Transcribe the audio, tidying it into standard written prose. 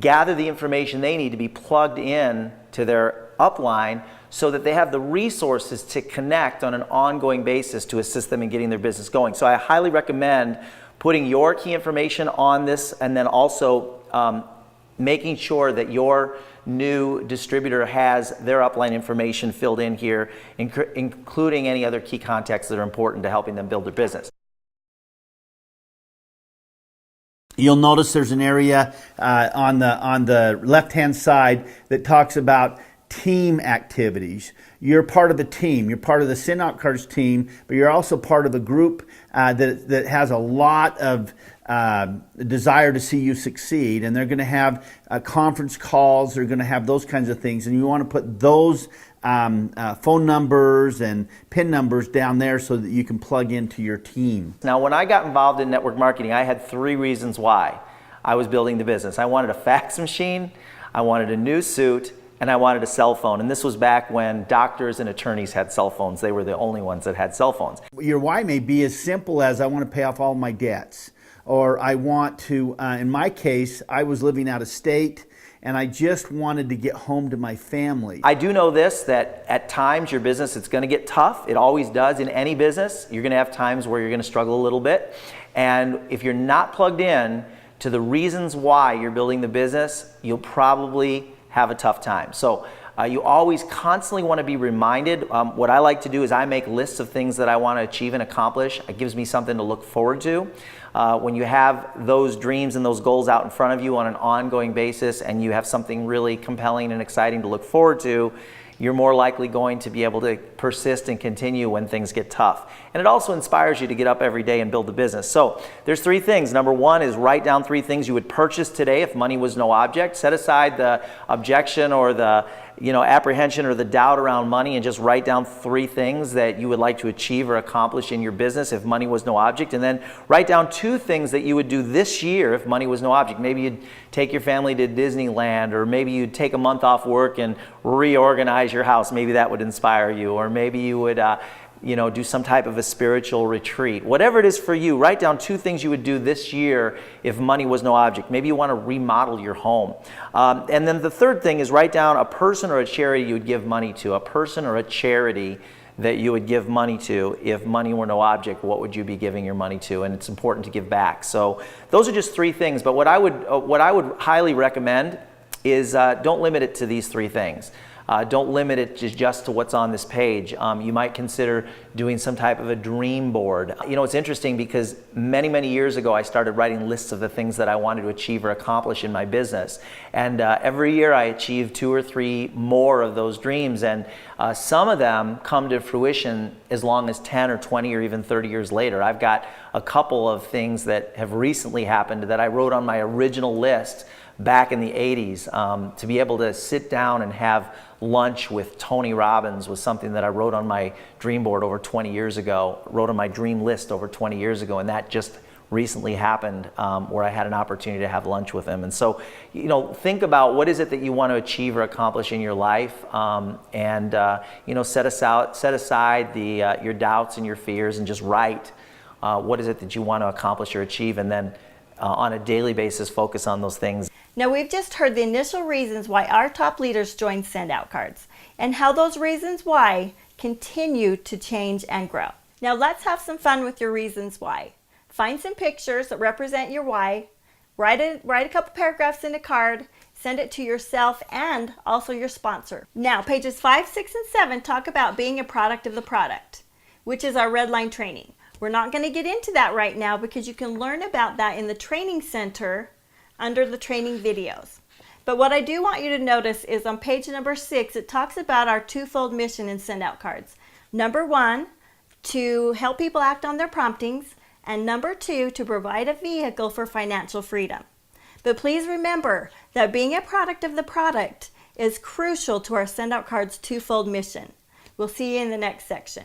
gather the information they need to be plugged in to their upline so that they have the resources to connect on an ongoing basis to assist them in getting their business going. So I highly recommend putting your key information on this, and then also making sure that your new distributor has their upline information filled in here, including any other key contacts that are important to helping them build their business. You'll notice there's an area on the left-hand side that talks about team activities. You're part of the team. You're part of the Send Out Cards team, but you're also part of a group that has a lot of desire to see you succeed, and they're going to have conference calls. They're going to have those kinds of things, and you want to put those phone numbers and PIN numbers down there so that you can plug into your team. Now, when I got involved in network marketing, I had 3 reasons why I was building the business. I wanted a fax machine, I wanted a new suit, and I wanted a cell phone. And this was back when doctors and attorneys had cell phones. They were the only ones that had cell phones. Your why may be as simple as I want to pay off all my debts, or I want to, in my case, I was living out of state and I just wanted to get home to my family. I do know this, that at times your business, it's going to get tough. It always does in any business. You're going to have times where you're going to struggle a little bit. And if you're not plugged in to the reasons why you're building the business, you'll probably have a tough time. So you always constantly want to be reminded. What I like to do is I make lists of things that I want to achieve and accomplish. It gives me something to look forward to. When you have those dreams and those goals out in front of you on an ongoing basis, and you have something really compelling and exciting to look forward to, you're more likely going to be able to persist and continue when things get tough. And it also inspires you to get up every day and build the business. So there's 3 things. Number 1 is write down 3 things you would purchase today if money was no object. Set aside the objection or the apprehension or the doubt around money, and just write down 3 things that you would like to achieve or accomplish in your business if money was no object. And then write down 2 things that you would do this year if money was no object. Maybe you'd take your family to Disneyland, or maybe you'd take a month off work and reorganize your house. Maybe that would inspire you. Or maybe you would do some type of a spiritual retreat. Whatever it is for you, write down 2 things you would do this year if money was no object. Maybe you want to remodel your home. And then the 3rd thing is write down a person or a charity you would give money to. A person or a charity that you would give money to if money were no object. What would you be giving your money to? And it's important to give back. So those are just 3 things. But what I would highly recommend is don't limit it to these 3 things. Don't limit it just to what's on this page. You might consider doing some type of a dream board. It's interesting because many years ago I started writing lists of the things that I wanted to achieve or accomplish in my business. And every year I achieve 2 or 3 more of those dreams. And some of them come to fruition as long as 10 or 20 or even 30 years later. I've got a couple of things that have recently happened that I wrote on my original list back in the 80s. To be able to sit down and have lunch with Tony Robbins was something that I wrote on my dream board over 20 years ago, wrote on my dream list over 20 years ago, and that just recently happened where I had an opportunity to have lunch with him. And so, think about what is it that you want to achieve or accomplish in your life, and set aside your doubts and your fears, and just write what is it that you want to accomplish or achieve, and then on a daily basis focus on those things. Now, we've just heard the initial reasons why our top leaders joined Send Out Cards, and how those reasons why continue to change and grow. Now let's have some fun with your reasons why. Find some pictures that represent your why, write a couple paragraphs in a card, send it to yourself and also your sponsor. Now, pages 5, 6, and 7 talk about being a product of the product, which is our red line training. We're not going to get into that right now because you can learn about that in the training center under the training videos. But what I do want you to notice is on page number 6, it talks about our 2-fold mission in Send Out Cards. Number 1, to help people act on their promptings, and number 2, to provide a vehicle for financial freedom. But please remember that being a product of the product is crucial to our Send Out Cards 2-fold mission. We'll see you in the next section.